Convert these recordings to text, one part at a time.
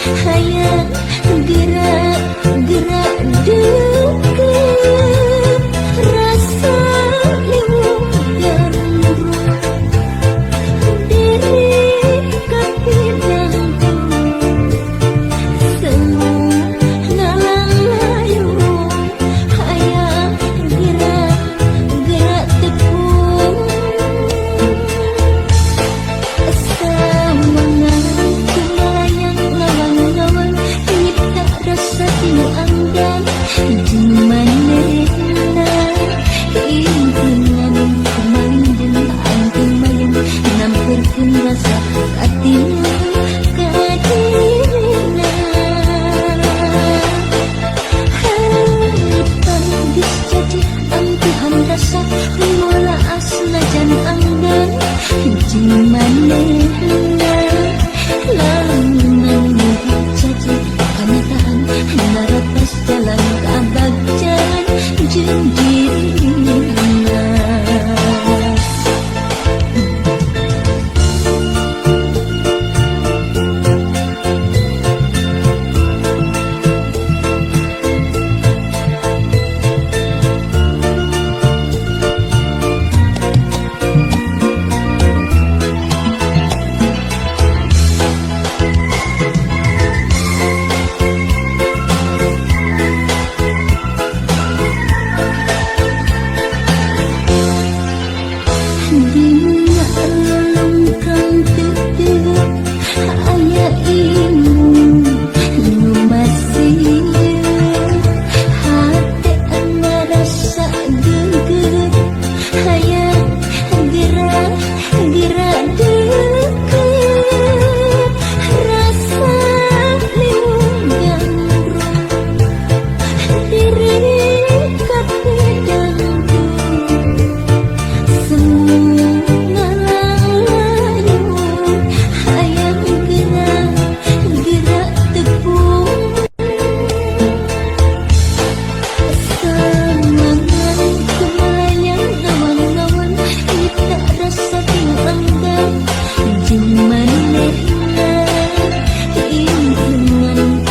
hayang gerak-gerak deket, rasa liwung gandrung diri kapidangku, semu ngalang layung hayang gerak-gerak tepung. Sawangan kelayang ngawang-ngawang nyipta rasa tinu anggan jumanena impinan kumanjen angkemayan namperkeun rasa katinu kadirina. Harapan geus jadi angkuhan rasa mula asna jan anggan jumanena lamunan jadi kenyataan naratas jalan kabagjan jeung dirina. Dina lungkang tetep aya ilmu nu masih hate ngarasa geget hayang gerak-gerak deket, rasa liwung gandrung diri kapidangku, semu ngalang layung hayang gerak-gerak tepung. Sawangan kelayang ngawang-ngawang nyipta rasa tinu anggan jumanena impinan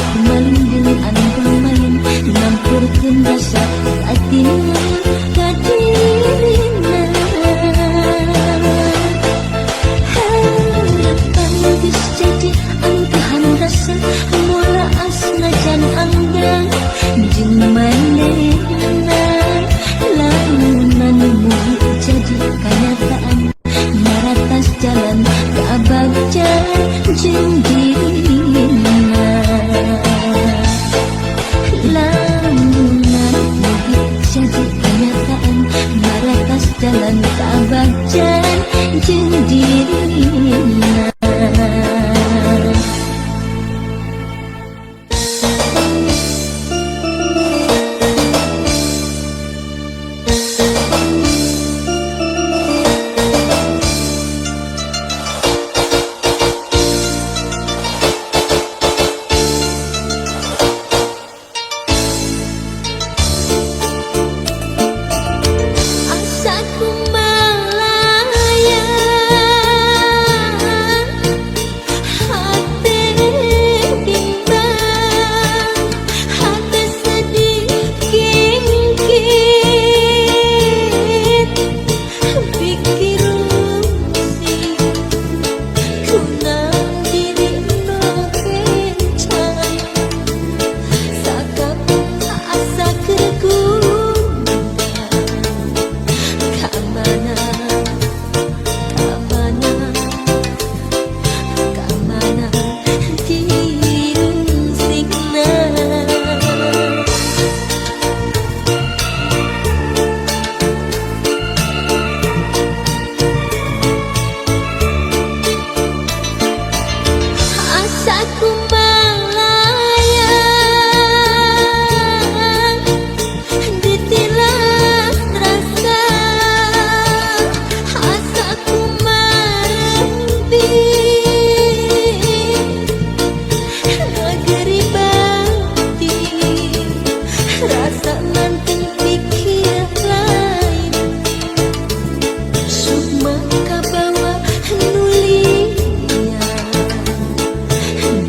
kumanjen angkemayan namperkeun rasa katinu kadirina. Harapan geus jadi angkuhan rasa mula asna jan anggan jumanena lamunan mugi jadi kenyataan naratas jalan kabagjan jeung dirina. Lamunan mugi jadi kenyataan naratas jalan kabagjan jeung dirina. Asaku melayang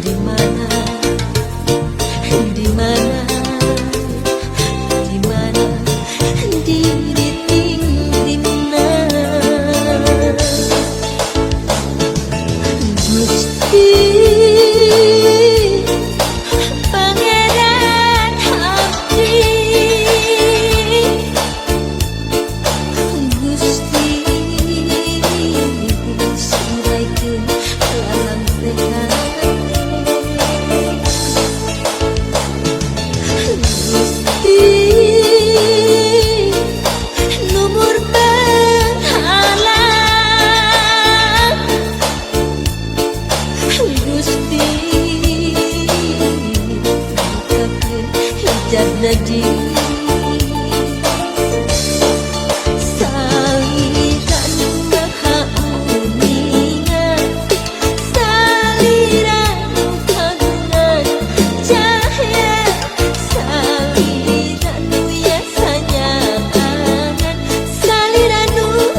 di mana Gusti bukakeun hijab nadi saliran maha uningan saliran kagungan cahaya saliran biasanya angan saliran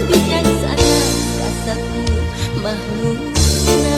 bijaksana kasaku makhlukna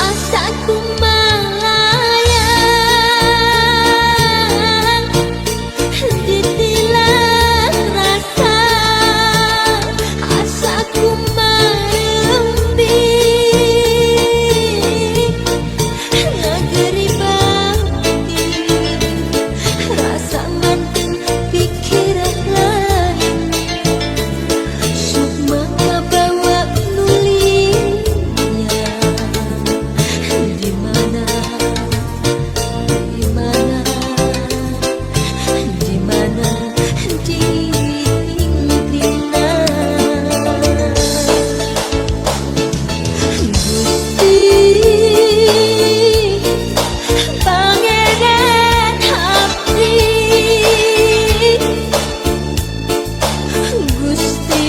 asaku melayang ditilang rasa asaku merembing ngageri bakti rasa manten pikiran lain sukma kabawa nulinya di mana di mana di mana di Tina Gusti Pangeran Abdi Gusti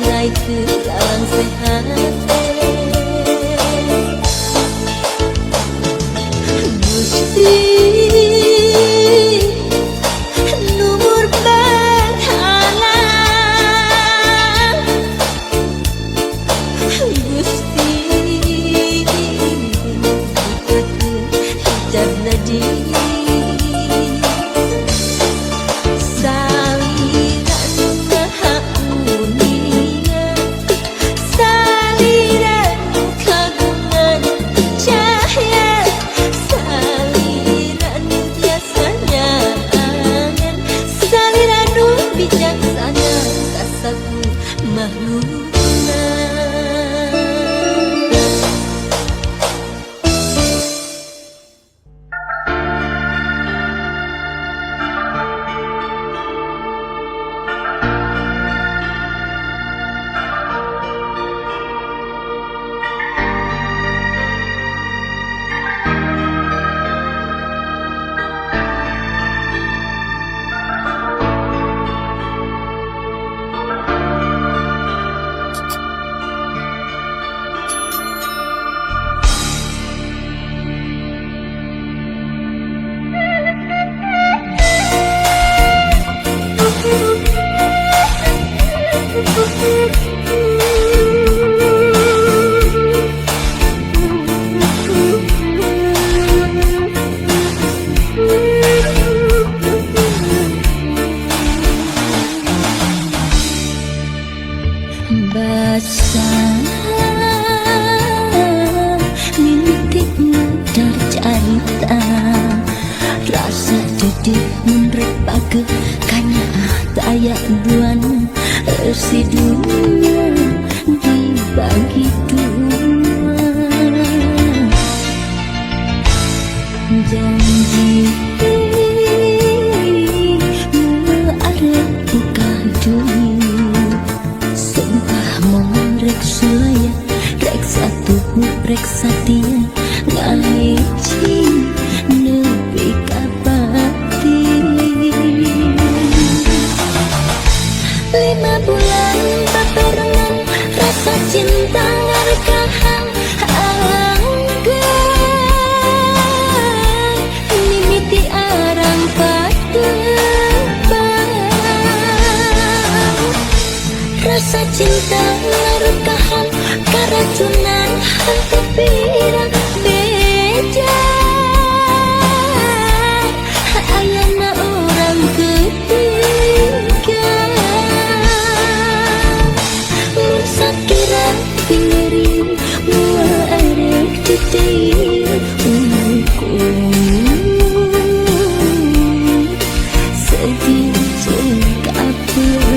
ngaitkeun alang sehat Gusti numur berhala Gusti bukakeun hijab nadi saliran maha uningan saliran kagungan cahaya saliran biasanya angan saliran bijaksana kasaku makhlukna basah mimpi ngedar carita rasa dedih menurut pake kanya tayak buan residunya dibagi dua janji melarang buka dunia sumpah rek sulaya rek satu rek satia ngahiji nepi kapati 5 bulan baperangan rasa cinta ngarekahan angkat mimiti arang cinta rekahan keracunan hati pirang beda ayana orang ketiga sakira pingeri mua arek titir sedih jengka beri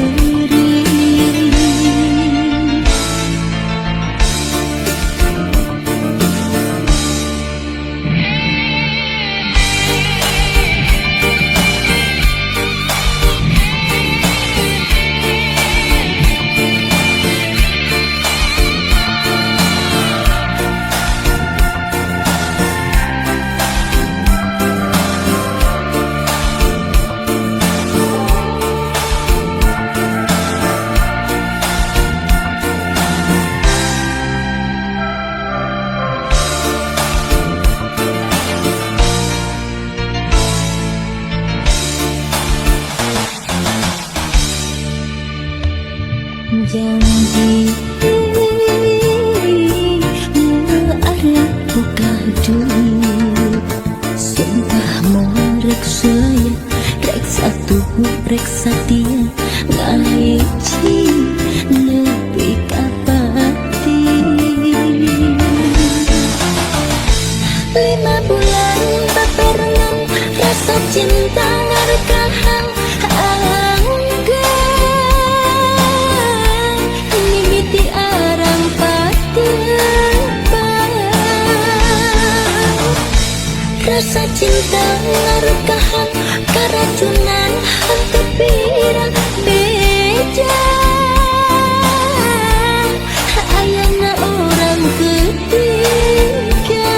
janji arek buka duit sumpah mau rek saya rek satu rek satia ngalici nepi kapati 5 bulan baperengan rasa cinta ngarekahan rasa cinta rekahan keracunan hati pirang beda ayana orang ketiga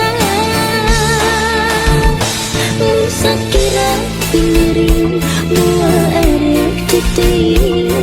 sakira pingeri mua erek titir